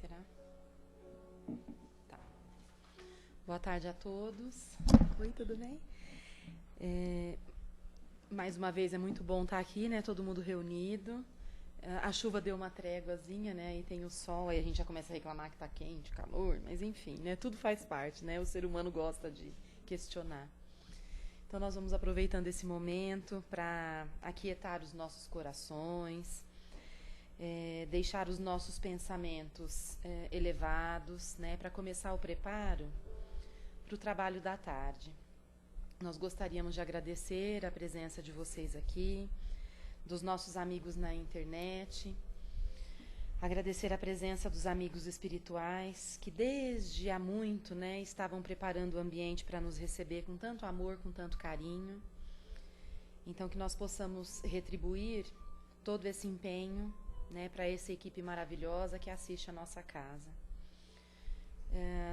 Será? Tá. Boa tarde a todos. Oi, tudo bem? Mais uma vez é muito bom estar aqui, né? Todo mundo reunido. A chuva deu uma tréguazinha, né? E tem o sol, aí a gente já começa a reclamar que está quente, calor, mas enfim, né? Tudo faz parte, né? O ser humano gosta de questionar. Então nós vamos aproveitando esse momento para aquietar os nossos corações, deixar os nossos pensamentos elevados, né? Para começar o preparo para o trabalho da tarde. Nós gostaríamos de agradecer a presença de vocês aqui, dos nossos amigos na internet, agradecer a presença dos amigos espirituais que desde há muito, né, estavam preparando o ambiente para nos receber com tanto amor, com tanto carinho. Então que nós possamos retribuir todo esse empenho, né, para essa equipe maravilhosa que assiste a nossa casa.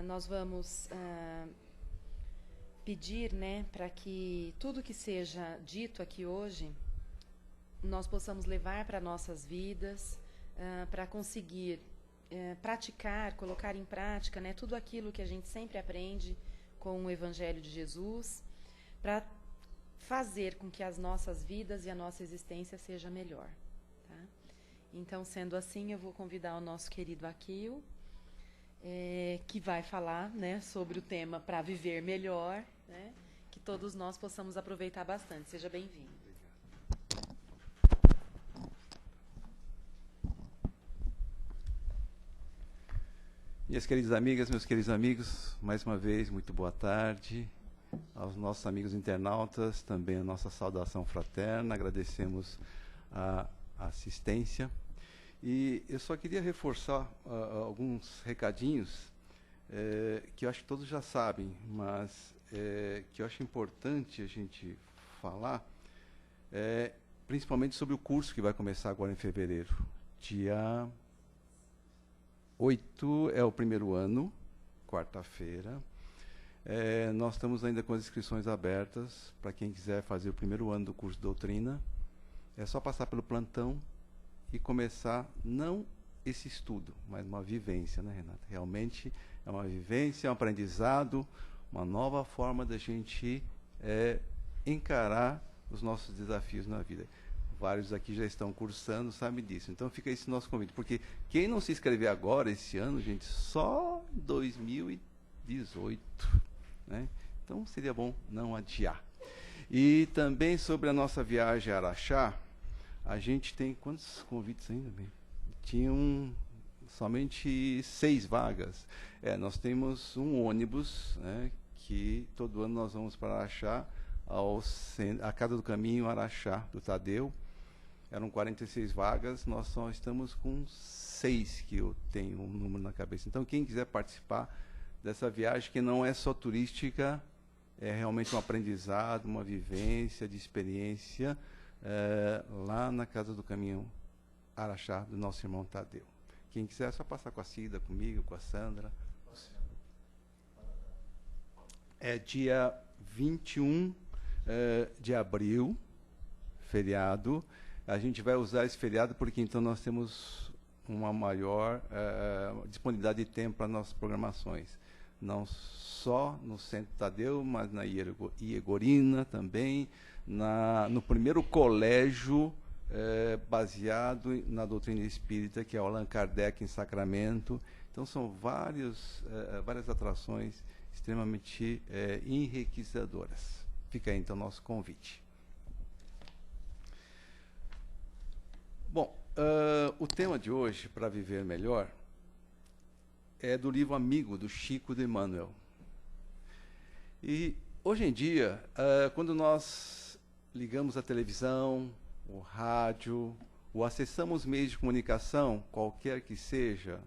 Nós vamos pedir, né, para que tudo que seja dito aqui hoje nós possamos levar para nossas vidas, para conseguir praticar, colocar em prática, né, tudo aquilo que a gente sempre aprende com o Evangelho de Jesus, para fazer com que as nossas vidas e a nossa existência seja melhor. Tá? Então, sendo assim, eu vou convidar o nosso querido Akio, que vai falar, né, sobre o tema para viver melhor, né, que todos nós possamos aproveitar bastante. Seja bem-vindo. Minhas queridas amigas, meus queridos amigos, mais uma vez, muito boa tarde. Aos nossos amigos internautas, também a nossa saudação fraterna, agradecemos a assistência. E eu só queria reforçar alguns recadinhos que eu acho que todos já sabem, mas que eu acho importante a gente falar, principalmente sobre o curso que vai começar agora em fevereiro. Dia 8 é o primeiro ano, quarta-feira. Nós estamos ainda com as inscrições abertas para quem quiser fazer o primeiro ano do curso de doutrina. É só passar pelo plantão e começar, não esse estudo, mas uma vivência, né, Renata? Realmente é uma vivência, é um aprendizado, uma nova forma da gente encarar os nossos desafios na vida. Vários aqui já estão cursando, sabem disso. Então fica esse nosso convite. Porque quem não se inscrever agora, esse ano, gente, só 2018. Né? Então seria bom não adiar. E também sobre a nossa viagem a Araxá, a gente tem quantos convites ainda? Tinham somente 6 vagas. Nós temos um ônibus, né, que todo ano nós vamos para Araxá, a Casa do Caminho Araxá, do Tadeu. Eram 46 vagas, nós só estamos com 6, que eu tenho um número na cabeça. Então, quem quiser participar dessa viagem, que não é só turística, é realmente um aprendizado, uma vivência de experiência, lá na Casa do Caminho Araxá, do nosso irmão Tadeu. Quem quiser, é só passar com a Cida, comigo, com a Sandra. É dia 21 de abril, feriado. A gente vai usar esse feriado porque então nós temos uma maior disponibilidade de tempo para nossas programações. Não só no Centro Tadeu, mas na Iegorina também, no primeiro colégio baseado na doutrina espírita, que é o Allan Kardec em Sacramento. Então são várias atrações extremamente enriquecedoras. Fica aí então o nosso convite. Bom, o tema de hoje, para viver melhor, é do livro Amigo, do Chico de Emmanuel. E hoje em dia, quando nós ligamos a televisão, o rádio, ou acessamos meios de comunicação, qualquer que seja,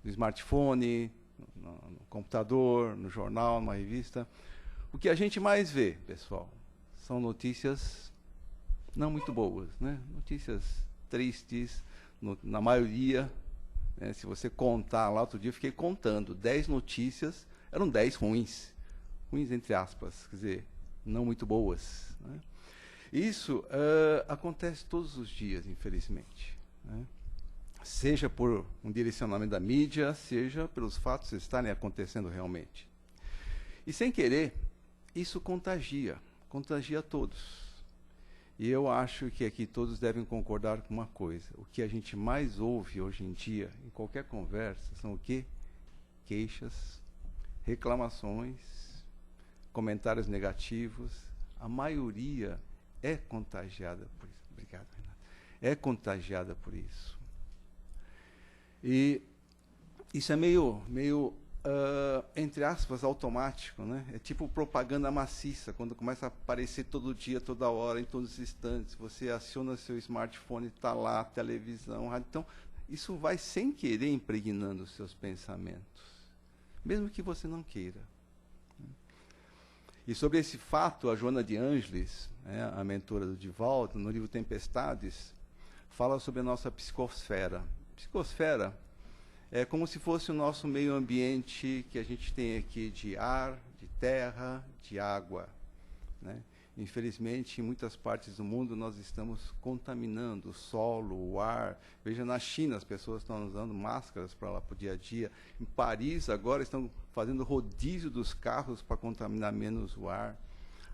no smartphone, no computador, no jornal, numa revista, o que a gente mais vê, pessoal, são notícias não muito boas, né? Notícias tristes, na maioria, né? Se você contar lá, outro dia eu fiquei contando, 10 notícias, eram 10 ruins entre aspas, quer dizer, não muito boas, né? Isso acontece todos os dias, infelizmente, né? seja por um direcionamento da mídia, seja pelos fatos estarem acontecendo realmente. E sem querer, isso contagia a todos. E eu acho que aqui todos devem concordar com uma coisa. O que a gente mais ouve hoje em dia, em qualquer conversa, são o quê? Queixas, reclamações, comentários negativos. A maioria é contagiada por isso. Obrigado, Renato. É contagiada por isso. E isso é meio entre aspas, automático, né? É tipo propaganda maciça, quando começa a aparecer todo dia, toda hora, em todos os instantes. Você aciona seu smartphone, está lá, televisão, rádio. Então, isso vai sem querer impregnando os seus pensamentos, mesmo que você não queira. E sobre esse fato, a Joana de Ângeles, a mentora do Divaldo, no livro Tempestades, fala sobre a nossa psicosfera. Psicosfera é como se fosse o nosso meio ambiente que a gente tem aqui de ar, de terra, de água, né? Infelizmente, em muitas partes do mundo, nós estamos contaminando o solo, o ar. Veja, na China, as pessoas estão usando máscaras para lá para o dia a dia. Em Paris, agora, estão fazendo rodízio dos carros para contaminar menos o ar.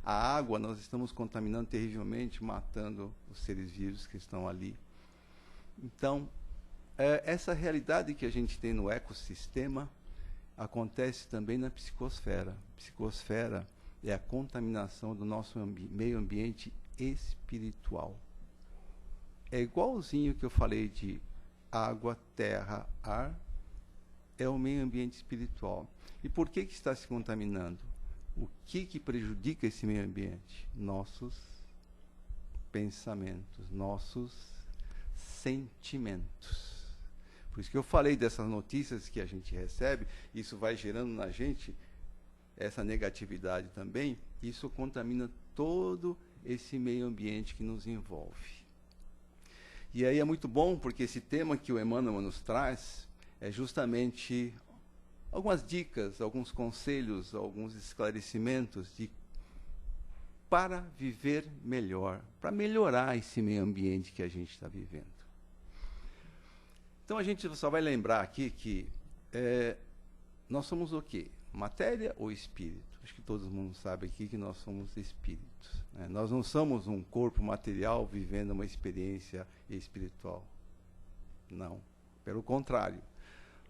A água, nós estamos contaminando terrivelmente, matando os seres vivos que estão ali. Então, essa realidade que a gente tem no ecossistema acontece também na psicosfera. Psicosfera é a contaminação do nosso meio ambiente espiritual. É igualzinho que eu falei de água, terra, ar, é o meio ambiente espiritual. E por que está se contaminando? O que prejudica esse meio ambiente? Nossos pensamentos, nossos sentimentos. Por isso que eu falei dessas notícias que a gente recebe, isso vai gerando na gente essa negatividade também, isso contamina todo esse meio ambiente que nos envolve. E aí é muito bom, porque esse tema que o Emmanuel nos traz é justamente algumas dicas, alguns conselhos, alguns esclarecimentos para viver melhor, para melhorar esse meio ambiente que a gente está vivendo. Então a gente só vai lembrar aqui que nós somos o quê? Matéria ou espírito? Acho que todo mundo sabe aqui que nós somos espíritos, né? Nós não somos um corpo material vivendo uma experiência espiritual. Não. Pelo contrário.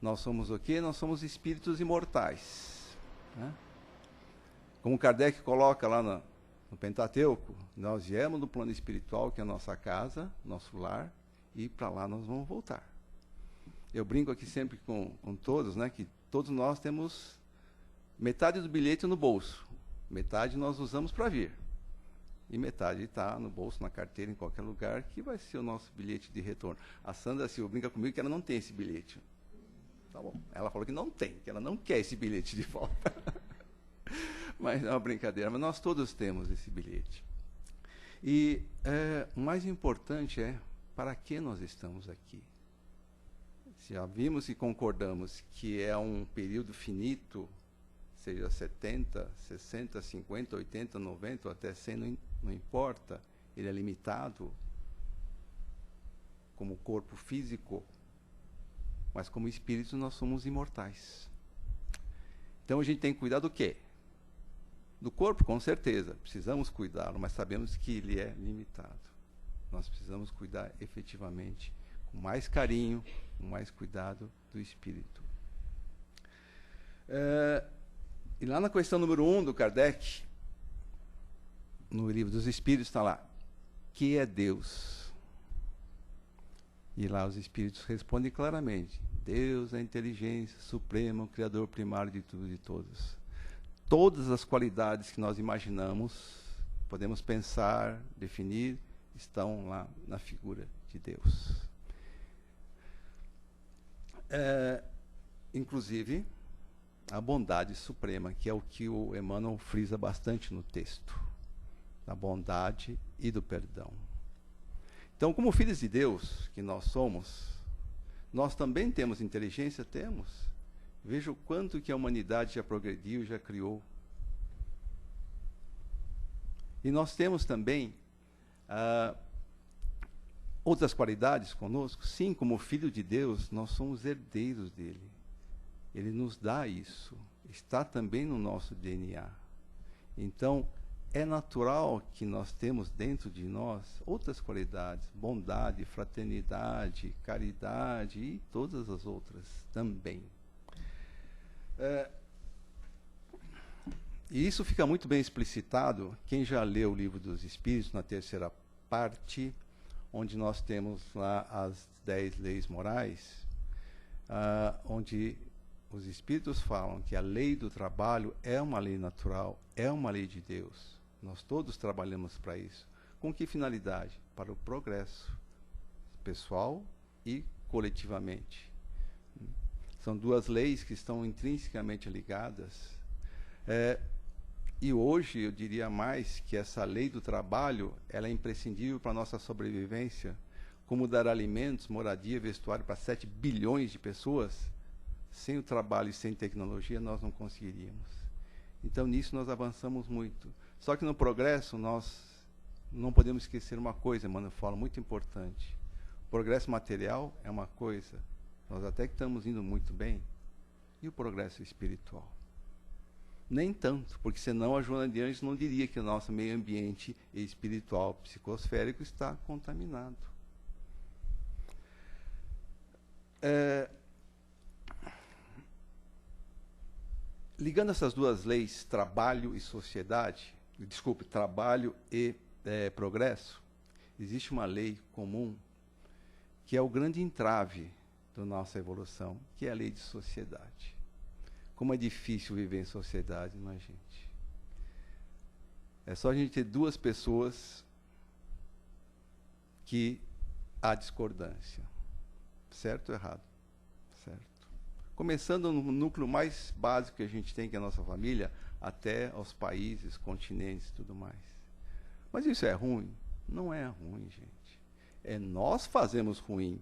Nós somos o quê? Nós somos espíritos imortais, né? Como Kardec coloca lá no Pentateuco, nós viemos do plano espiritual, que é a nossa casa, nosso lar, e para lá nós vamos voltar. Eu brinco aqui sempre com todos, né, que todos nós temos metade do bilhete no bolso, metade nós usamos para vir, e metade está no bolso, na carteira, em qualquer lugar, que vai ser o nosso bilhete de retorno. A Sandra Silva brinca comigo que ela não tem esse bilhete. Tá bom. Ela falou que não tem, que ela não quer esse bilhete de volta. Mas é uma brincadeira, mas nós todos temos esse bilhete. E o mais importante é para que nós estamos aqui. Já vimos e concordamos que é um período finito, seja 70, 60, 50, 80, 90 ou até 100, não importa, ele é limitado como corpo físico, mas como espírito nós somos imortais. Então a gente tem que cuidar do quê? Do corpo, com certeza, precisamos cuidá-lo, mas sabemos que ele é limitado. Nós precisamos cuidar efetivamente, com mais carinho, com mais cuidado do espírito. E lá na questão número 1 do Kardec, no Livro dos Espíritos, está lá, que é Deus? E lá os espíritos respondem claramente, Deus é a inteligência suprema, o Criador primário de tudo e de todos. Todas as qualidades que nós imaginamos, podemos pensar, definir, estão lá na figura de Deus. Inclusive, a bondade suprema, que é o que o Emmanuel frisa bastante no texto, da bondade e do perdão. Então, como filhos de Deus, que nós somos, nós também temos inteligência? Temos. Veja o quanto que a humanidade já progrediu, já criou. E nós temos também outras qualidades conosco? Sim, como filho de Deus, nós somos herdeiros dele. Ele nos dá isso. Está também no nosso DNA. Então, é natural que nós temos dentro de nós outras qualidades, bondade, fraternidade, caridade e todas as outras também. E isso fica muito bem explicitado, quem já leu o Livro dos Espíritos, na terceira parte, onde nós temos lá as 10 leis morais, onde os Espíritos falam que a lei do trabalho é uma lei natural, é uma lei de Deus. Nós todos trabalhamos para isso. Com que finalidade? Para o progresso pessoal e coletivamente. São duas leis que estão intrinsecamente ligadas. E hoje, eu diria mais que essa lei do trabalho, ela é imprescindível para a nossa sobrevivência. Como dar alimentos, moradia, vestuário para 7 bilhões de pessoas, sem o trabalho e sem tecnologia, nós não conseguiríamos. Então, nisso nós avançamos muito. Só que no progresso, nós não podemos esquecer uma coisa, Emmanuel fala, muito importante. O progresso material é uma coisa, nós até que estamos indo muito bem. E o progresso espiritual? Nem tanto, porque senão a Joana de Ângeles não diria que o nosso meio ambiente espiritual psicosférico está contaminado. Ligando essas duas leis, trabalho e sociedade, trabalho e progresso, existe uma lei comum que é o grande entrave da nossa evolução, que é a lei de sociedade. Como é difícil viver em sociedade, não é, gente? É só a gente ter duas pessoas que há discordância. Certo ou errado? Certo. Começando no núcleo mais básico que a gente tem, que é a nossa família, até aos países, continentes e tudo mais. Mas isso é ruim? Não é ruim, gente. Nós fazemos ruim.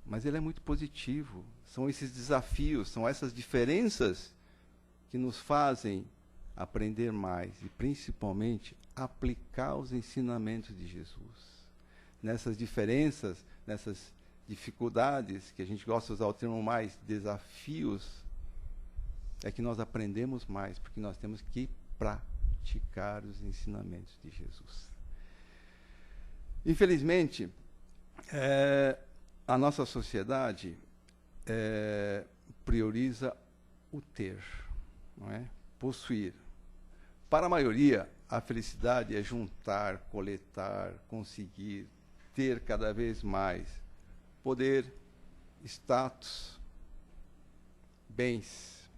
Mas ele é muito positivo. São esses desafios, são essas diferenças que nos fazem aprender mais e, principalmente, aplicar os ensinamentos de Jesus. Nessas diferenças, nessas dificuldades, que a gente gosta de usar o termo mais, desafios, é que nós aprendemos mais, porque nós temos que praticar os ensinamentos de Jesus. Infelizmente, a nossa sociedade prioriza o ter, não é? Possuir. Para a maioria, a felicidade é juntar, coletar, conseguir, ter cada vez mais poder, status, bens.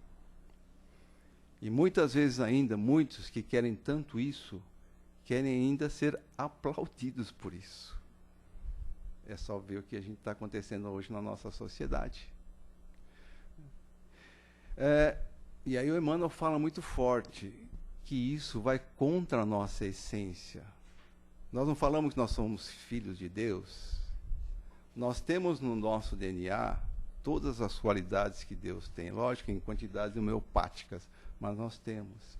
E muitas vezes ainda, muitos que querem tanto isso, querem ainda ser aplaudidos por isso. É só ver o que a gente está acontecendo hoje na nossa sociedade. E aí o Emmanuel fala muito forte que isso vai contra a nossa essência. Nós não falamos que nós somos filhos de Deus. Nós temos no nosso DNA todas as qualidades que Deus tem. Lógico, em quantidades homeopáticas, mas nós temos.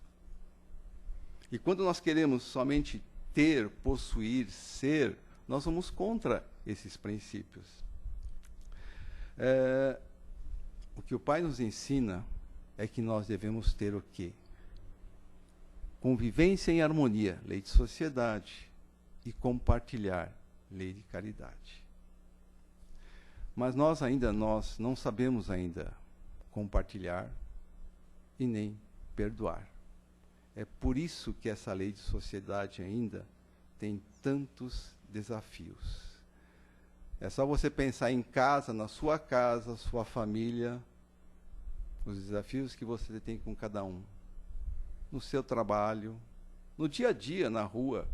E quando nós queremos somente ter, possuir, ser, nós vamos contra esses princípios. O que o Pai nos ensina é que nós devemos ter o quê? Convivência em harmonia, lei de sociedade, e compartilhar, lei de caridade. Mas nós não sabemos ainda compartilhar e nem perdoar. É por isso que essa lei de sociedade ainda tem tantos desafios. É só você pensar em casa, na sua casa, sua família, os desafios que você tem com cada um. No seu trabalho, no dia a dia, na rua.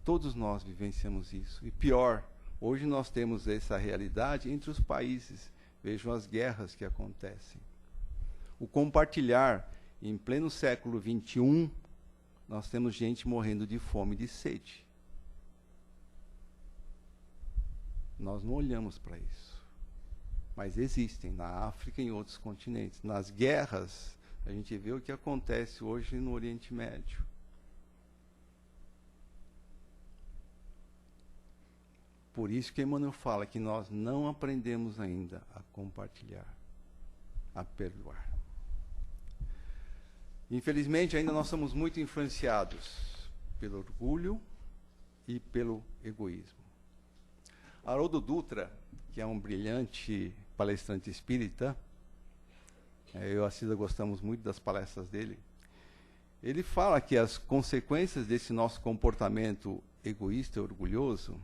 Todos nós vivenciamos isso. E pior, hoje nós temos essa realidade entre os países. Vejam as guerras que acontecem. O compartilhar, em pleno século XXI, nós temos gente morrendo de fome e de sede. Nós não olhamos para isso. Mas existem na África e em outros continentes. Nas guerras, a gente vê o que acontece hoje no Oriente Médio. Por isso que Emmanuel fala que nós não aprendemos ainda a compartilhar, a perdoar. Infelizmente, ainda nós somos muito influenciados pelo orgulho e pelo egoísmo. Haroldo Dutra, que é um brilhante palestrante espírita, eu e a Cida gostamos muito das palestras dele, ele fala que as consequências desse nosso comportamento egoísta e orgulhoso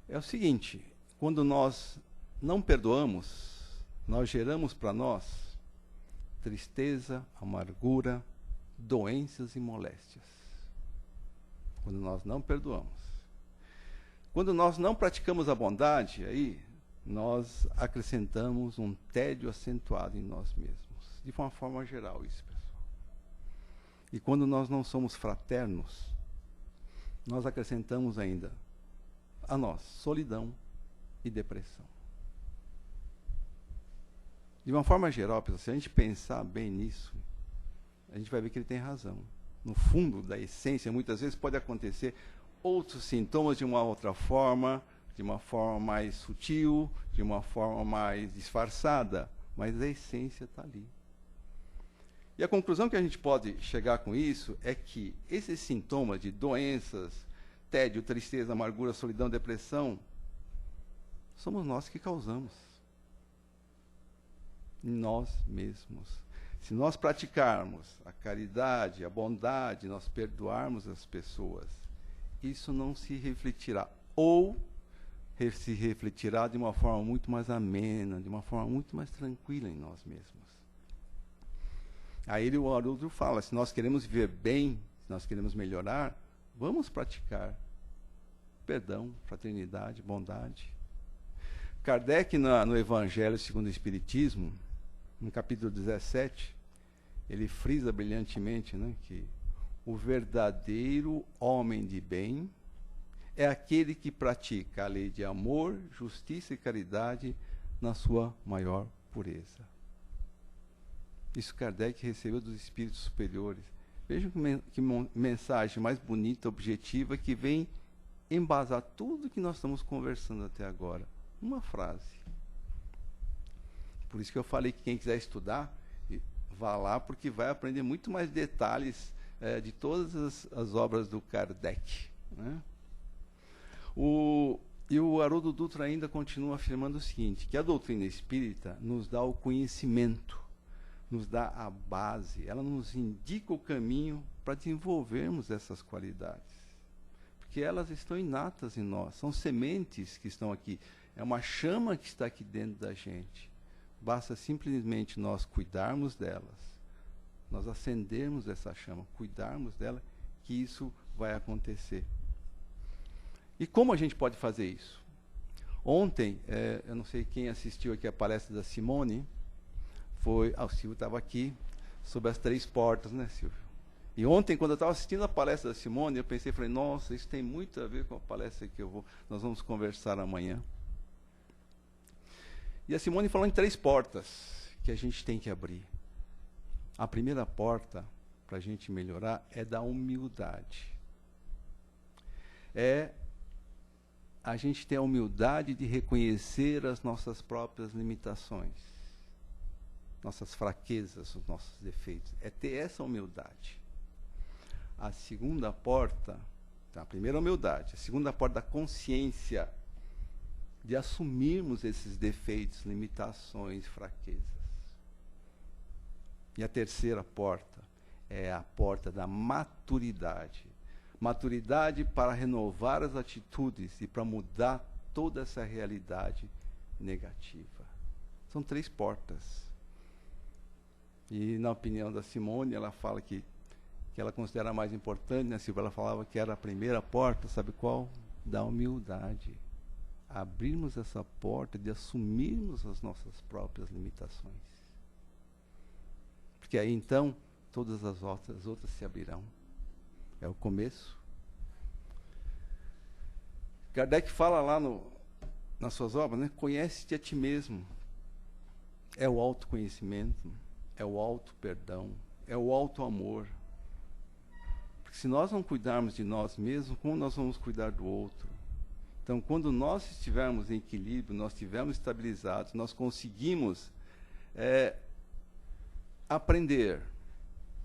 é o seguinte: quando nós não perdoamos, nós geramos para nós tristeza, amargura, doenças e moléstias. Quando nós não perdoamos. Quando nós não praticamos a bondade, aí nós acrescentamos um tédio acentuado em nós mesmos. De uma forma geral, isso, pessoal. E quando nós não somos fraternos, nós acrescentamos ainda a nós solidão e depressão. De uma forma geral, pessoal, se a gente pensar bem nisso, a gente vai ver que ele tem razão. No fundo da essência, muitas vezes pode acontecer outros sintomas de uma outra forma, de uma forma mais sutil, de uma forma mais disfarçada, mas a essência está ali. E a conclusão que a gente pode chegar com isso é que esses sintomas de doenças, tédio, tristeza, amargura, solidão, depressão, somos nós que causamos. Nós mesmos. Se nós praticarmos a caridade, a bondade, nós perdoarmos as pessoas, isso não se refletirá. Ou se refletirá de uma forma muito mais amena, de uma forma muito mais tranquila em nós mesmos. Aí o Haroldo fala, se nós queremos viver bem, se nós queremos melhorar, vamos praticar perdão, fraternidade, bondade. Kardec, no Evangelho segundo o Espiritismo, no capítulo 17, ele frisa brilhantemente, né, que o verdadeiro homem de bem é aquele que pratica a lei de amor, justiça e caridade na sua maior pureza. Isso Kardec recebeu dos espíritos superiores. Vejam que mensagem mais bonita, objetiva, que vem embasar tudo que nós estamos conversando até agora. Uma frase. Por isso que eu falei que quem quiser estudar, vá lá, porque vai aprender muito mais detalhes de todas as obras do Kardec. Né? E o Haroldo Dutra ainda continua afirmando o seguinte, que a doutrina espírita nos dá o conhecimento, nos dá a base, ela nos indica o caminho para desenvolvermos essas qualidades. Porque elas estão inatas em nós, são sementes que estão aqui, é uma chama que está aqui dentro da gente. Basta simplesmente nós cuidarmos delas, nós acendermos essa chama, cuidarmos dela, que isso vai acontecer. E como a gente pode fazer isso? Ontem, eu não sei quem assistiu aqui a palestra da Simone, o Silvio estava aqui, sobre as 3 portas, né, Silvio? E ontem, quando eu estava assistindo a palestra da Simone, eu pensei, falei, nossa, isso tem muito a ver com a palestra que nós vamos conversar amanhã. E a Simone falou em 3 portas que a gente tem que abrir. A primeira porta, para a gente melhorar, é da humildade. É a gente ter a humildade de reconhecer as nossas próprias limitações, nossas fraquezas, os nossos defeitos. É ter essa humildade. A segunda porta, a primeira humildade, a segunda porta da consciência, de assumirmos esses defeitos, limitações, fraquezas. E a terceira porta é a porta da maturidade. Maturidade para renovar as atitudes e para mudar toda essa realidade negativa. São 3 portas. E na opinião da Simone, ela fala que ela considera a mais importante, né, Silvia? Ela falava que era a primeira porta, sabe qual? Da humildade. Abrirmos essa porta de assumirmos as nossas próprias limitações. Porque aí então todas as outras se abrirão. É o começo. Kardec fala lá nas suas obras, né? Conhece-te a ti mesmo. É o autoconhecimento, é o auto-perdão, é o auto-amor. Porque se nós não cuidarmos de nós mesmos, como nós vamos cuidar do outro? Então, quando nós estivermos em equilíbrio, nós estivermos estabilizados, nós conseguimos aprender,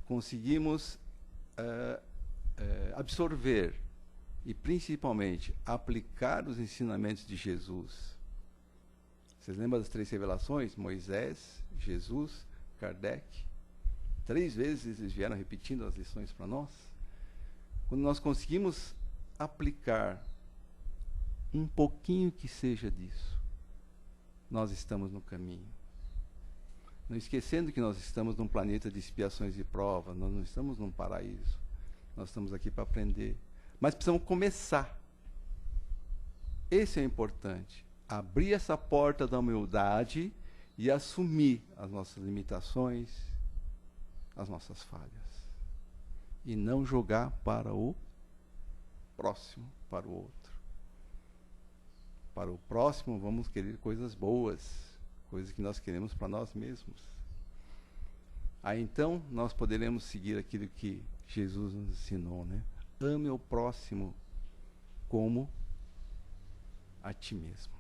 conseguimos absorver e, principalmente, aplicar os ensinamentos de Jesus. Vocês lembram das 3 revelações? Moisés, Jesus, Kardec. 3 vezes eles vieram repetindo as lições para nós. Quando nós conseguimos aplicar um pouquinho que seja disso, nós estamos no caminho. Não esquecendo que nós estamos num planeta de expiações e provas, nós não estamos num paraíso. Nós estamos aqui para aprender. Mas precisamos começar. Esse é importante. Abrir essa porta da humildade e assumir as nossas limitações, as nossas falhas. E não jogar para o próximo, para o outro. Para o próximo, vamos querer coisas boas, coisas que nós queremos para nós mesmos. Aí então, nós poderemos seguir aquilo que Jesus nos ensinou, né? Ame o próximo como a ti mesmo.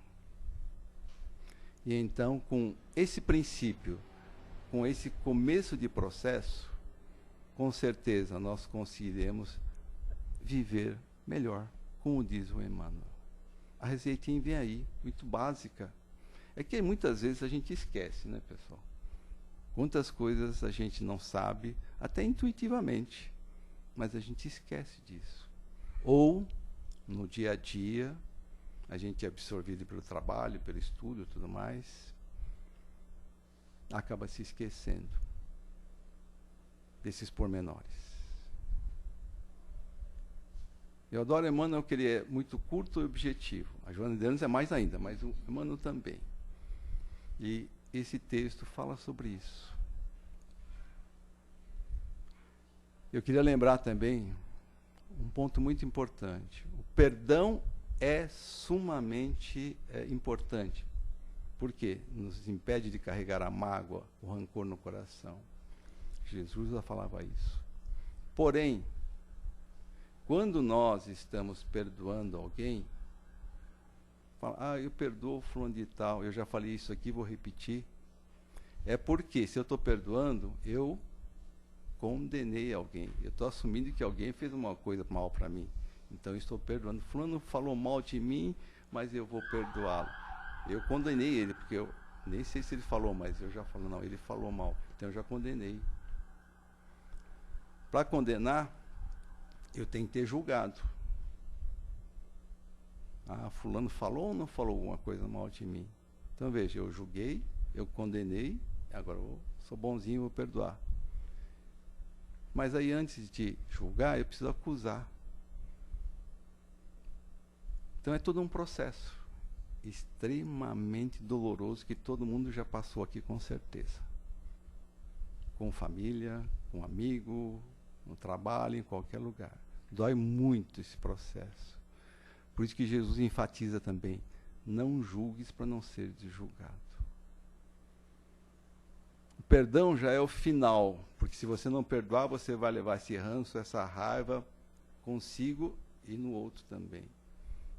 E então, com esse princípio, com esse começo de processo, com certeza nós conseguiremos viver melhor, como diz o Emmanuel. A receitinha vem aí, muito básica. É que muitas vezes a gente esquece, né, pessoal? Quantas coisas a gente não sabe, até intuitivamente, mas a gente esquece disso. Ou, no dia a dia, a gente é absorvido pelo trabalho, pelo estudo e tudo mais, acaba se esquecendo desses pormenores. Eu adoro Emmanuel, que ele é muito curto e objetivo. A Joana de Anjos é mais ainda, mas o Emmanuel também. E esse texto fala sobre isso. Eu queria lembrar também um ponto muito importante. O perdão é sumamente importante. Por quê? Nos impede de carregar a mágoa, o rancor no coração. Jesus já falava isso. Porém, quando nós estamos perdoando alguém, fala, eu perdoo fulano de tal, eu já falei isso aqui, vou repetir. É porque, se eu estou perdoando, eu condenei alguém. Eu estou assumindo que alguém fez uma coisa mal para mim. Então, eu estou perdoando. Fulano falou mal de mim, mas eu vou perdoá-lo. Eu condenei ele, porque eu nem sei se ele falou, mas eu já falo, não, ele falou mal. Então, eu já condenei. Para condenar, eu tenho que ter julgado. Fulano falou ou não falou alguma coisa mal de mim? Então, veja, eu julguei, eu condenei, agora eu sou bonzinho, vou perdoar. Mas aí, antes de julgar, eu preciso acusar. Então, é todo um processo extremamente doloroso que todo mundo já passou aqui, com certeza. Com família, com amigo, no trabalho, em qualquer lugar. Dói muito esse processo. Por isso que Jesus enfatiza também, não julgues para não ser julgado. O perdão já é o final, porque se você não perdoar, você vai levar esse ranço, essa raiva consigo e no outro também.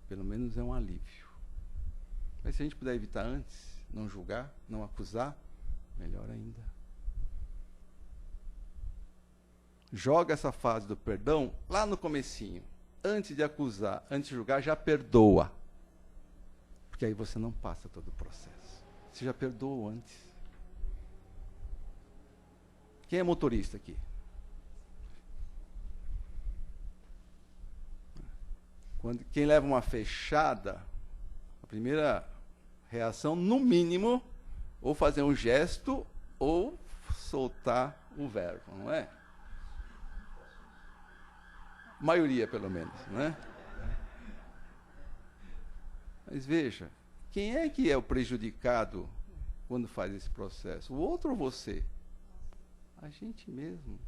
Pelo menos é um alívio. Mas se a gente puder evitar antes, não julgar, não acusar, melhor ainda. Joga essa fase do perdão lá no comecinho. Antes de acusar, antes de julgar, já perdoa. Porque aí você não passa todo o processo. Você já perdoou antes. Quem é motorista aqui? Quem leva uma fechada, a primeira reação, no mínimo, ou fazer um gesto, ou soltar o verbo, não é? Maioria, pelo menos, não é? Mas veja, quem é que é o prejudicado quando faz esse processo? O outro ou você? A gente mesmo.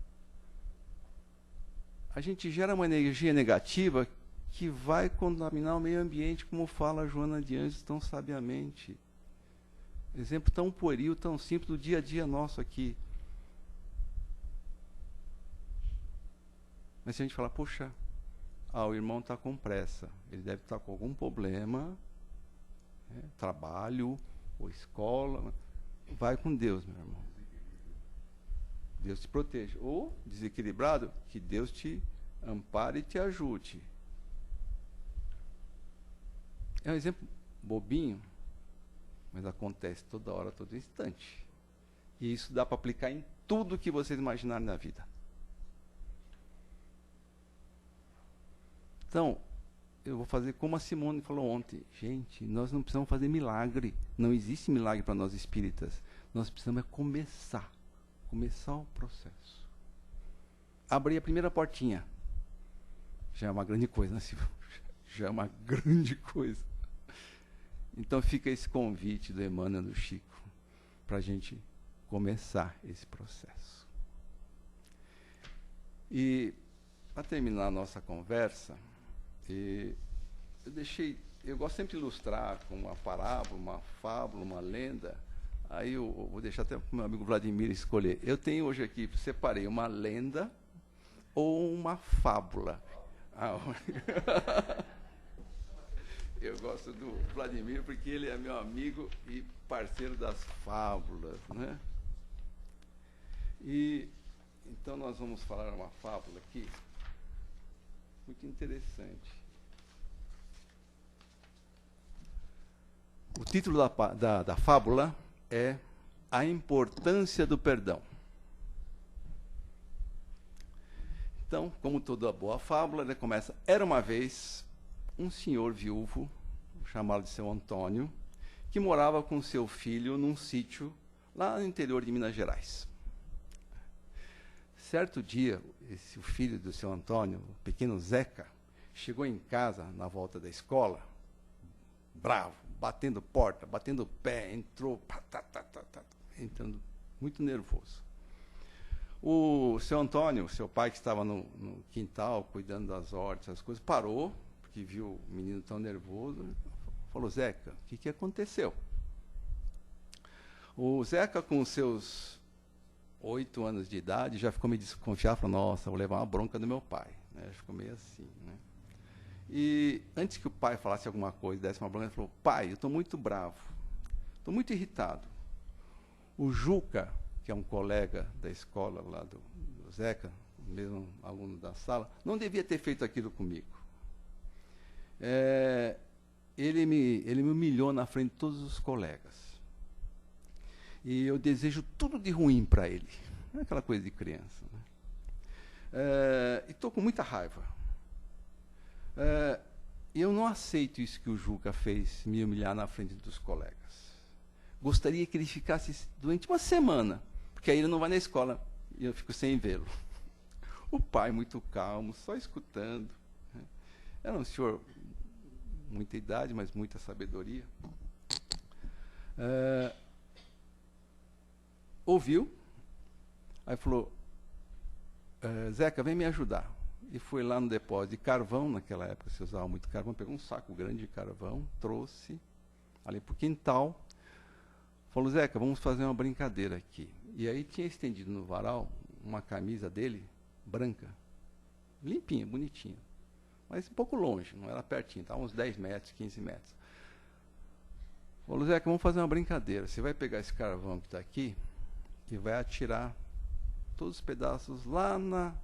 A gente gera uma energia negativa que vai contaminar o meio ambiente, como fala a Joana de Anjos tão sabiamente. Exemplo tão pueril, tão simples do dia a dia nosso aqui. Mas se a gente falar, poxa, Ah, o irmão está com pressa, ele deve estar com algum problema, né? Trabalho ou escola. Vai com Deus, meu irmão. Deus te proteja. Ou, desequilibrado, que Deus te ampare e te ajude. É um exemplo bobinho, mas acontece toda hora, todo instante. E isso dá para aplicar em tudo que vocês imaginarem na vida. Então, eu vou fazer como a Simone falou ontem. Gente, nós não precisamos fazer milagre. Não existe milagre para nós espíritas. Nós precisamos começar o processo. Abrir a primeira portinha. Já é uma grande coisa, né, Silvio? Já é uma grande coisa. Então fica esse convite do Emmanuel e do Chico para a gente começar esse processo. E, para terminar a nossa conversa, eu gosto sempre de ilustrar com uma parábola, uma fábula, uma lenda. Aí eu vou deixar até para o meu amigo Vladimir escolher. Eu tenho hoje aqui, separei uma lenda ou uma fábula. Eu gosto do Vladimir porque ele é meu amigo e parceiro das fábulas, né? E então nós vamos falar uma fábula aqui muito interessante. O título da fábula é A Importância do Perdão. Então, como toda boa fábula, ele começa: era uma vez um senhor viúvo, chamado de seu Antônio, que morava com seu filho num sítio lá no interior de Minas Gerais. Certo dia, o filho do seu Antônio, o pequeno Zeca, chegou em casa na volta da escola, bravo, batendo porta, batendo pé, entrou, entrando muito nervoso. O seu Antônio, seu pai, que estava no quintal, cuidando das hortas, as coisas, parou, porque viu o menino tão nervoso, falou: Zeca, o que aconteceu? O Zeca, com seus 8 anos de idade, já ficou meio desconfiado, falou: nossa, vou levar uma bronca do meu pai. Né? Ficou meio assim, né? E antes que o pai falasse alguma coisa, desse uma bronca, ele falou: pai, eu estou muito bravo, estou muito irritado. O Juca, que é um colega da escola lá do Zeca, mesmo aluno da sala, não devia ter feito aquilo comigo. Ele me humilhou na frente de todos os colegas. E eu desejo tudo de ruim para ele. Não é aquela coisa de criança. Né? E estou com muita raiva. E eu não aceito isso que o Juca fez, me humilhar na frente dos colegas. Gostaria que ele ficasse doente uma semana, porque aí ele não vai na escola e eu fico sem vê-lo. O pai, muito calmo, só escutando. Né? Era um senhor, muita idade, mas muita sabedoria. Ouviu, aí falou: Zeca, vem me ajudar. E foi lá no depósito de carvão, naquela época se usava muito carvão, pegou um saco grande de carvão, trouxe ali para o quintal, falou: Zeca, vamos fazer uma brincadeira aqui. E aí tinha estendido no varal uma camisa dele, branca, limpinha, bonitinha, mas um pouco longe, não era pertinho, estava uns 10 metros, 15 metros. Falou: Zeca, vamos fazer uma brincadeira, você vai pegar esse carvão que está aqui e vai atirar todos os pedaços lá na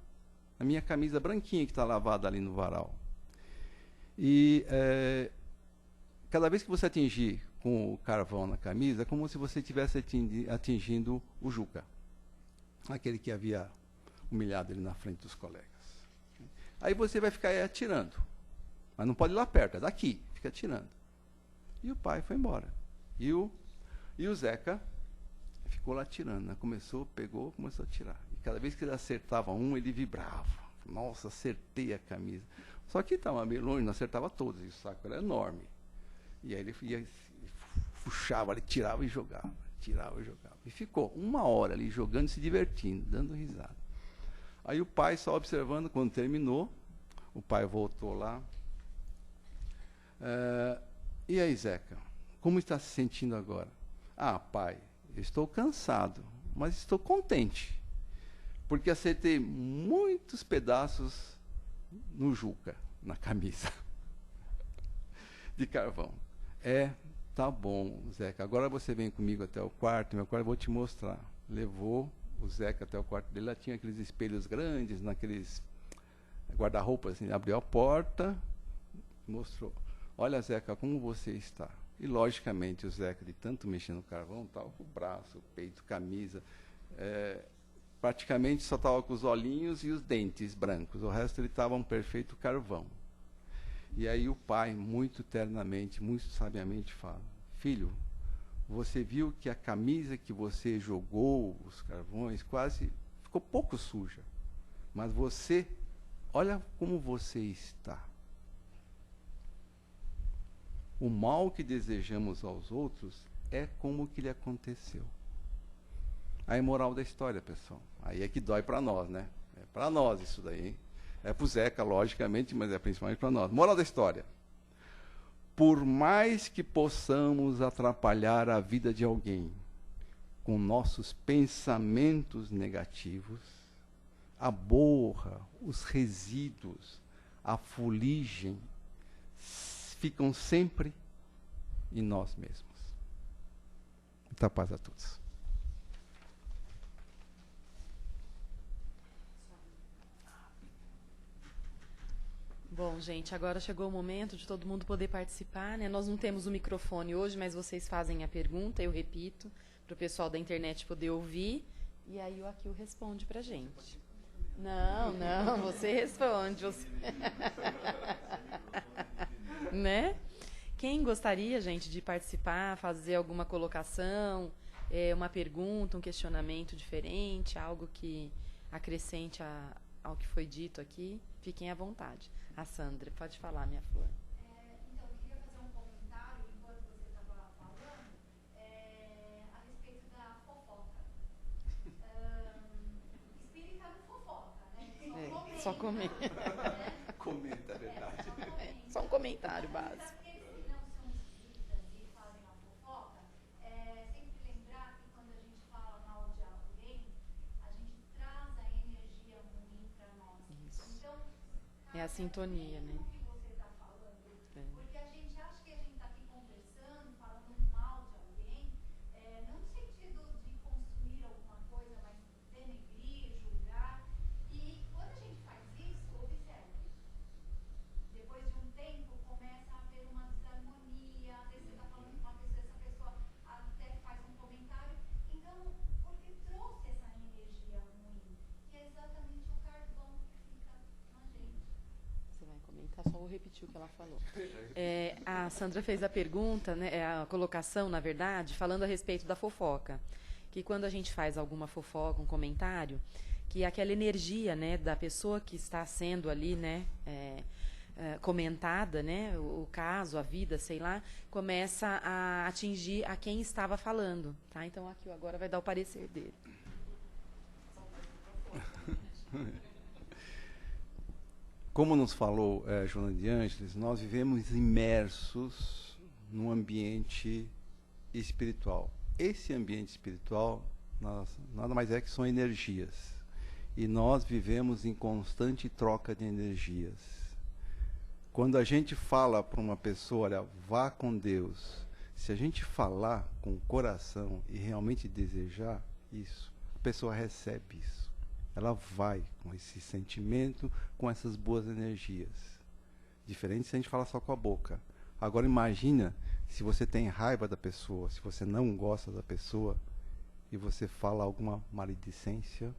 minha camisa branquinha que está lavada ali no varal. E cada vez que você atingir com o carvão na camisa, é como se você estivesse atingindo o Juca, aquele que havia humilhado ele na frente dos colegas. Aí você vai ficar atirando, mas não pode ir lá perto, é daqui, fica atirando. E o pai foi embora. E o Zeca ficou lá atirando, né? Começou a atirar. E cada vez que ele acertava um, ele vibrava. Nossa, acertei a camisa. Só que estava meio longe, não acertava todos, e o saco era enorme. E aí ele ia, puxava, ele tirava e jogava, tirava e jogava. E ficou 1 hora ali jogando, se divertindo, dando risada. Aí o pai só observando, quando terminou, o pai voltou lá. E aí, Zeca, como está se sentindo agora? Ah, pai, eu estou cansado, mas estou contente, porque acertei muitos pedaços no Juca, na camisa de carvão. Tá bom, Zeca, agora você vem comigo até o quarto, meu quarto, eu vou te mostrar. Levou o Zeca até o quarto dele, lá tinha aqueles espelhos grandes, naqueles guarda-roupas, assim, abriu a porta, mostrou. Olha, Zeca, como você está? E, logicamente, o Zeca, de tanto mexer no carvão, estava com o braço, o peito, camisa, praticamente só estava com os olhinhos e os dentes brancos, o resto ele estava um perfeito carvão. E aí o pai, muito ternamente, muito sabiamente fala, filho, você viu que a camisa que você jogou, os carvões, quase ficou pouco suja, mas você, olha como você está. O mal que desejamos aos outros é como que lhe aconteceu. Aí, moral da história, pessoal. Aí é que dói para nós, né? É para nós isso daí, hein? É para o Zeca, logicamente, mas é principalmente para nós. Moral da história. Por mais que possamos atrapalhar a vida de alguém com nossos pensamentos negativos, a borra, os resíduos, a fuligem, ficam sempre em nós mesmos. Muita paz a todos. Bom, gente, agora chegou o momento de todo mundo poder participar, né? Nós não temos o microfone hoje, mas vocês fazem a pergunta, eu repito, para o pessoal da internet poder ouvir, e aí o Akil responde para a gente. Não, você responde. Você... né? Quem gostaria, gente, de participar, fazer alguma colocação, uma pergunta, um questionamento diferente, algo que acrescente ao que foi dito aqui, fiquem à vontade. A Sandra, pode falar, minha flor. Então, eu queria fazer um comentário, enquanto você estava falando, a respeito da fofoca. Espírita não fofoca, né? Só comenta. Comenta, é verdade. Só um comentário básico. Aqueles que não são espíritas e fazem a fofoca, sempre lembrar que quando a gente fala mal de alguém, a gente traz a energia ruim para nós. Isso. Então, É a sintonia, né? o que você está falando, porque a gente acha que a gente está aqui conversando, falando mal de alguém, não no sentido de construir alguma coisa, mas denegrir, julgar. E quando a gente faz isso, observe, depois de um tempo começa a haver uma desarmonia, às vezes você está falando com uma pessoa, essa pessoa até faz um comentário, então, porque trouxe essa energia ruim, que é exatamente o carvão que fica na gente. Você vai comentar, só vou repetir o que ela falou. A Sandra fez a pergunta, né, a colocação, na verdade, falando a respeito da fofoca. Que quando a gente faz alguma fofoca, um comentário, que aquela energia, né, da pessoa que está sendo ali, né, comentada, né, o caso, a vida, sei lá, começa a atingir a quem estava falando. Tá? Então, aqui agora vai dar o parecer dele. Como nos falou Joana de Ângeles, nós vivemos imersos num ambiente espiritual. Esse ambiente espiritual nada mais é que são energias. E nós vivemos em constante troca de energias. Quando a gente fala para uma pessoa, olha, vá com Deus, se a gente falar com o coração e realmente desejar isso, a pessoa recebe isso. Ela vai com esse sentimento, com essas boas energias. Diferente se a gente falar só com a boca. Agora imagina se você tem raiva da pessoa, se você não gosta da pessoa, e você fala alguma maledicência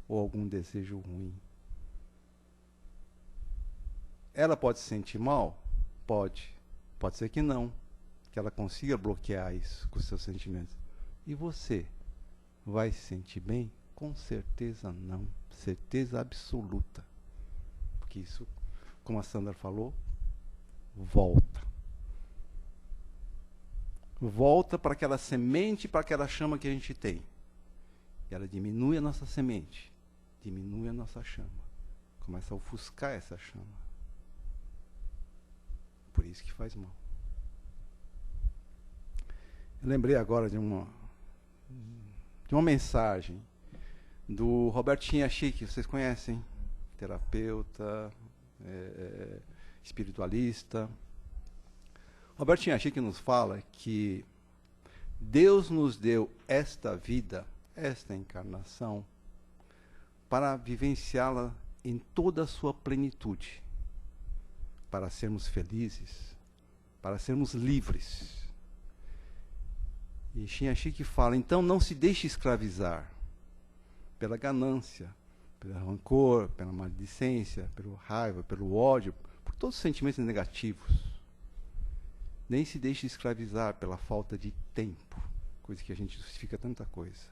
ou algum desejo ruim. Ela pode se sentir mal? Pode. Pode ser que não. Que ela consiga bloquear isso com os seus sentimentos. E você? Vai se sentir bem? Com certeza não. Certeza absoluta. Porque isso, como a Sandra falou, volta. Volta para aquela semente, para aquela chama que a gente tem. E ela diminui a nossa semente. Diminui a nossa chama. Começa a ofuscar essa chama. Por isso que faz mal. Eu lembrei agora de uma mensagem do Roberto Chique, vocês conhecem? Terapeuta, espiritualista. Roberto Inhaxique nos fala que Deus nos deu esta vida, esta encarnação, para vivenciá-la em toda a sua plenitude, para sermos felizes, para sermos livres. E Inhaxique fala, então não se deixe escravizar pela ganância, pelo rancor, pela maledicência, pela raiva, pelo ódio, por todos os sentimentos negativos. Nem se deixe escravizar pela falta de tempo, coisa que a gente justifica tanta coisa.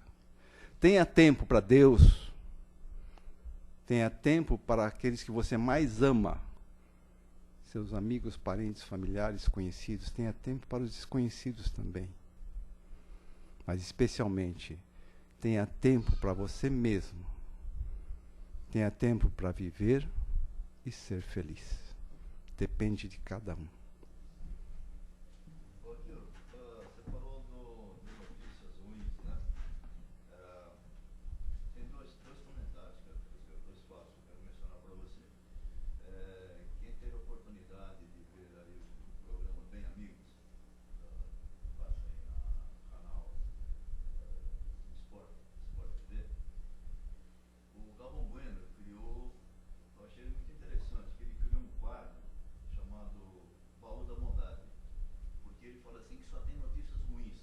Tenha tempo para Deus, tenha tempo para aqueles que você mais ama, seus amigos, parentes, familiares, conhecidos, tenha tempo para os desconhecidos também. Mas especialmente, tenha tempo para você mesmo. Tenha tempo para viver e ser feliz. Depende de cada um. Você falou de notícias ruins, né? Tem dois comentários que eu quero fazer, dois fatos que eu quero mencionar para você. Quem teve a oportunidade de ver aí o programa Bem Amigos, passa aí no canal Sport TV, o Galvão Bueno criou, eu achei muito interessante, que ele criou um quadro chamado Baú da Bondade, porque ele fala assim que só tem notícias ruins.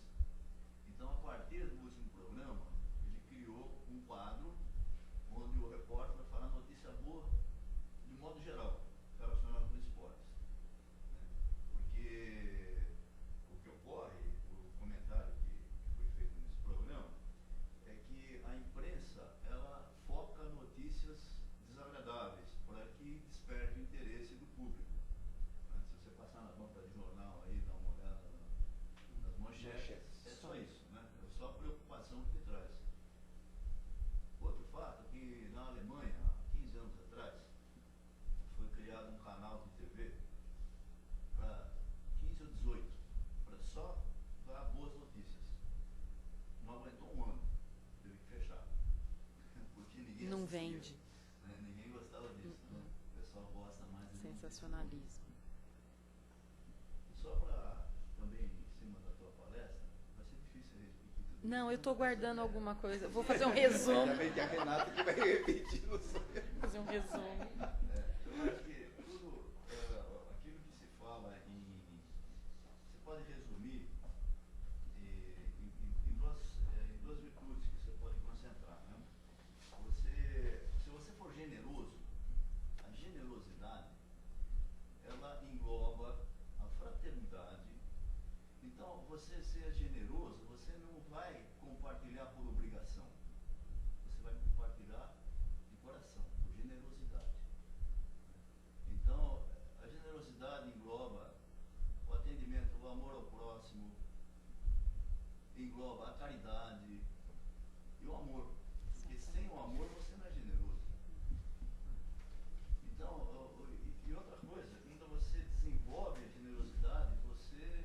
Então, a partir do último programa, ele criou um quadro onde o repórter vai falar notícia boa de modo geral, relacionado com esportes. Né? Porque o que ocorre, o comentário que foi feito nesse programa, é que a imprensa, ela foca notícias desagradáveis para que desperte o interesse do público. Né? Se você passar na banca de jornal aí, dá uma olhada nas manchetes, é só isso, né? É só a preocupação que traz. Outro fato é que na Alemanha, há 15 anos atrás, foi criado um canal de TV para 15 ou 18, para só dar boas notícias. Não aguentou um ano, teve que fechar. Porque ninguém Não assistia, vende. né? Ninguém gostava disso, né? O pessoal gosta mais de Sensacionalismo. Só para também em cima da tua palestra, vai ser difícil repetir tudo. Não, eu estou guardando alguma coisa. Vou fazer um resumo. Ainda bem que a Renata que vai repetir, não sei. Fazer um resumo. Eu acho que tudo aquilo que se fala você pode resumir em duas virtudes que você pode concentrar, né? Se você for generoso, a generosidade, ela engloba a fraternidade. Então, você ser generoso, você não vai compartilhar por obrigação. Você vai compartilhar de coração, por generosidade. Então, a generosidade engloba o atendimento, o amor ao próximo, engloba a caridade e o amor. Porque sem o amor você não é generoso. Então, e outra coisa, quando você desenvolve a generosidade, você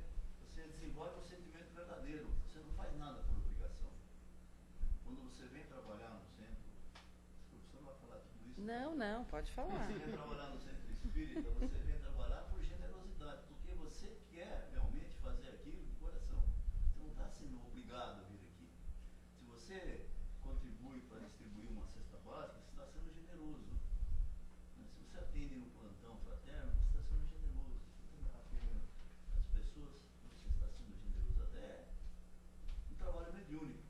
desenvolve um sentimento verdadeiro. Você não faz nada por obrigação. Quando você vem trabalhar no centro, desculpa, você não vai falar tudo isso? Não, pode falar. Você vem trabalhar no centro espírita, você vem trabalhar por generosidade, porque você quer realmente fazer aquilo de coração. Você não está sendo obrigado a vir aqui. Se você contribui para distribuir uma cesta básica, você está sendo generoso. Se você atende no plantão fraterno, você está sendo generoso. Se você atende as pessoas, você está sendo generoso. Até um trabalho mediúnico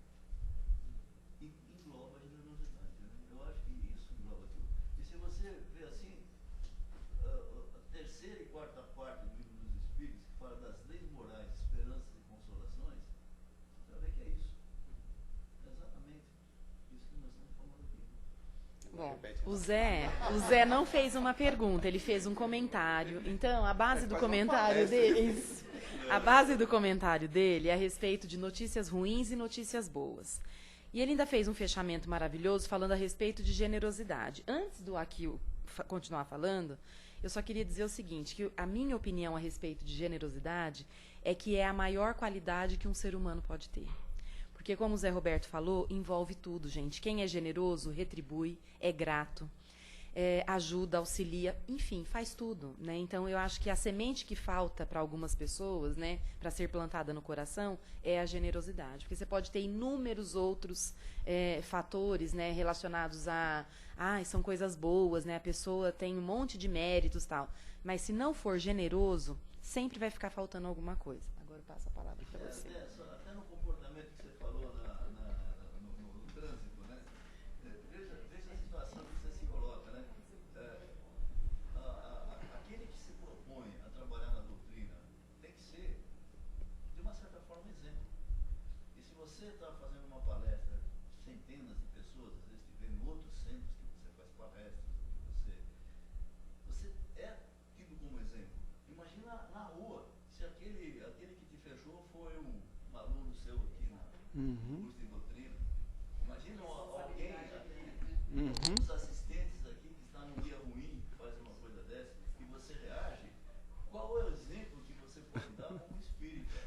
engloba a generosidade. Né? Eu acho que isso engloba tudo. E se você vê assim, a terceira e quarta parte do Livro dos Espíritos, que fala das leis morais, esperanças e consolações, você vai ver que é isso. É exatamente isso que nós estamos falando aqui. Bom, o Zé não fez uma pergunta, ele fez um comentário. Então, a base do comentário dele, a base do comentário dele é a respeito de notícias ruins e notícias boas. E ele ainda fez um fechamento maravilhoso falando a respeito de generosidade. Antes do Akio continuar falando, eu só queria dizer o seguinte, que a minha opinião a respeito de generosidade é que é a maior qualidade que um ser humano pode ter. Porque, como o Zé Roberto falou, envolve tudo, gente. Quem é generoso, retribui, é grato. ajuda, auxilia, enfim, faz tudo, né? Então, eu acho que a semente que falta para algumas pessoas, né, para ser plantada no coração, é a generosidade. Porque você pode ter inúmeros outros fatores, né, relacionados a... são coisas boas, né? A pessoa tem um monte de méritos e tal. Mas se não for generoso, sempre vai ficar faltando alguma coisa. Agora eu passo a palavra para você. Até no comportamento que você falou no trânsito, né? Veja a situação que você se coloca, né? Aquele que se propõe a trabalhar na doutrina tem que ser, de uma certa forma, exemplo. E se você está fazendo uma palestra, centenas de pessoas, às vezes te vê em outros centros que você faz palestras, você é tido como exemplo. Imagina na rua, se aquele que te fechou foi um aluno seu aqui no curso de doutrina. Imagina alguém aqui, os assistentes aqui que está num dia ruim, faz uma coisa dessa, e você reage. Qual é o exemplo que você pode dar como espírita?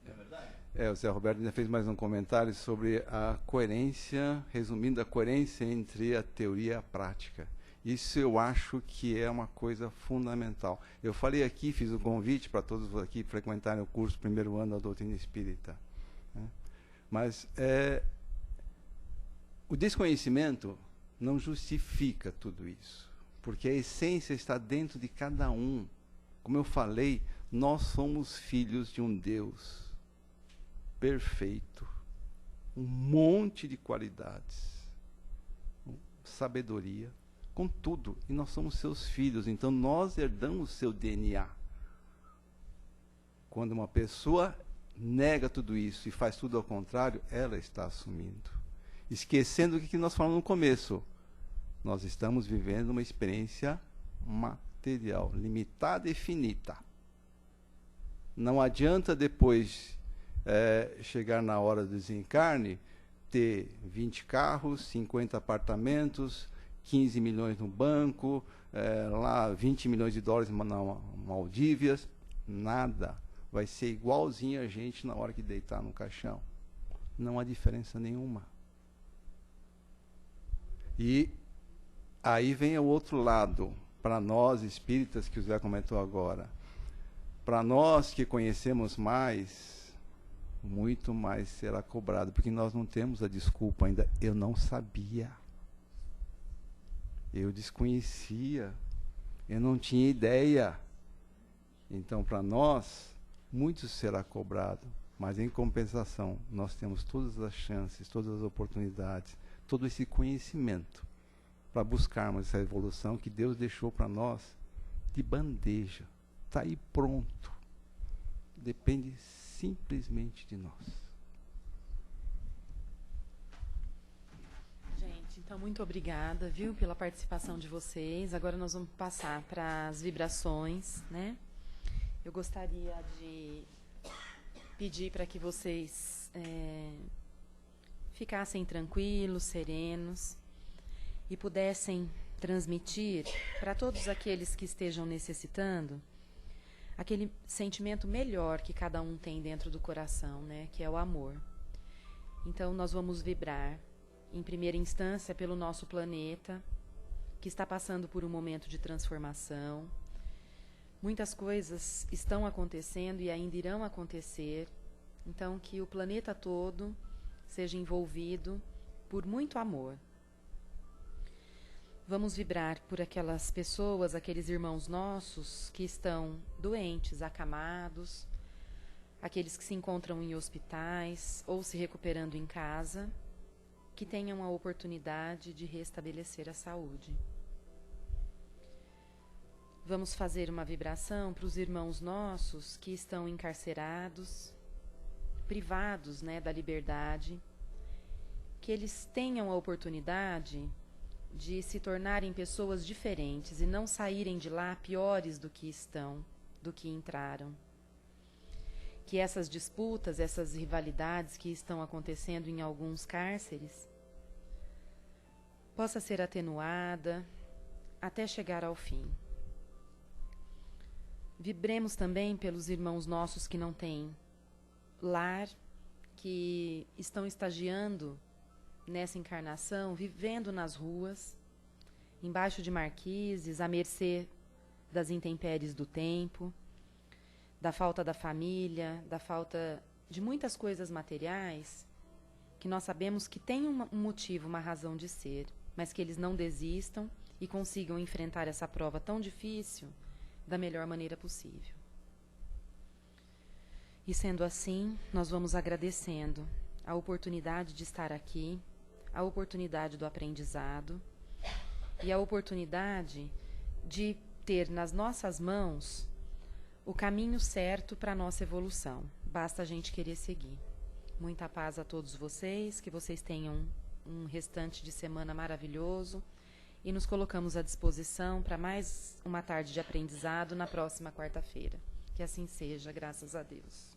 Não é verdade? O Zé Roberto ainda fez mais um comentário sobre a coerência, resumindo, a coerência entre a teoria e a prática. Isso eu acho que é uma coisa fundamental. Eu falei aqui, fiz o convite para todos aqui frequentarem o curso primeiro ano da doutrina espírita, né? Mas o desconhecimento não justifica tudo isso, porque a essência está dentro de cada um. Como eu falei, nós somos filhos de um Deus perfeito, um monte de qualidades, sabedoria, com tudo, e nós somos seus filhos, então nós herdamos seu DNA. Quando uma pessoa nega tudo isso e faz tudo ao contrário, ela está assumindo, esquecendo o que nós falamos no começo. Nós estamos vivendo uma experiência material, limitada e finita. Não adianta depois chegar na hora do desencarne, ter 20 carros, 50 apartamentos, 15 milhões no banco, lá 20 milhões de dólares na Maldívias, nada. Vai ser igualzinho a gente na hora que deitar no caixão. Não há diferença nenhuma. E aí vem o outro lado, para nós espíritas, que o Zé comentou agora. Para nós que conhecemos mais, muito mais será cobrado, porque nós não temos a desculpa ainda. Eu não sabia. Eu desconhecia, eu não tinha ideia. Então, para nós, muito será cobrado, mas em compensação, nós temos todas as chances, todas as oportunidades, todo esse conhecimento para buscarmos essa evolução que Deus deixou para nós de bandeja. Está aí pronto. Depende simplesmente de nós. Então, muito obrigada, viu, pela participação de vocês. Agora nós vamos passar para as vibrações, né? Eu gostaria de pedir para que vocês ficassem tranquilos, serenos e pudessem transmitir para todos aqueles que estejam necessitando aquele sentimento melhor que cada um tem dentro do coração, né? Que é o amor. Então, nós vamos vibrar em primeira instância pelo nosso planeta, que está passando por um momento de transformação. Muitas coisas estão acontecendo e ainda irão acontecer. Então, que o planeta todo seja envolvido por muito amor. Vamos vibrar por aquelas pessoas, aqueles irmãos nossos que estão doentes, acamados, aqueles que se encontram em hospitais ou se recuperando em casa, que tenham a oportunidade de restabelecer a saúde. Vamos fazer uma vibração para os irmãos nossos que estão encarcerados, privados, né, da liberdade, que eles tenham a oportunidade de se tornarem pessoas diferentes e não saírem de lá piores do que estão, do que entraram. Que essas disputas, essas rivalidades que estão acontecendo em alguns cárceres possa ser atenuada até chegar ao fim. Vibremos também pelos irmãos nossos que não têm lar, que estão estagiando nessa encarnação, vivendo nas ruas, embaixo de marquises, à mercê das intempéries do tempo, da falta da família, da falta de muitas coisas materiais que nós sabemos que tem um motivo, uma razão de ser, mas que eles não desistam e consigam enfrentar essa prova tão difícil da melhor maneira possível. E sendo assim, nós vamos agradecendo a oportunidade de estar aqui, a oportunidade do aprendizado e a oportunidade de ter nas nossas mãos o caminho certo para a nossa evolução. Basta a gente querer seguir. Muita paz a todos vocês, que vocês tenham um restante de semana maravilhoso e nos colocamos à disposição para mais uma tarde de aprendizado na próxima quarta-feira. Que assim seja, graças a Deus.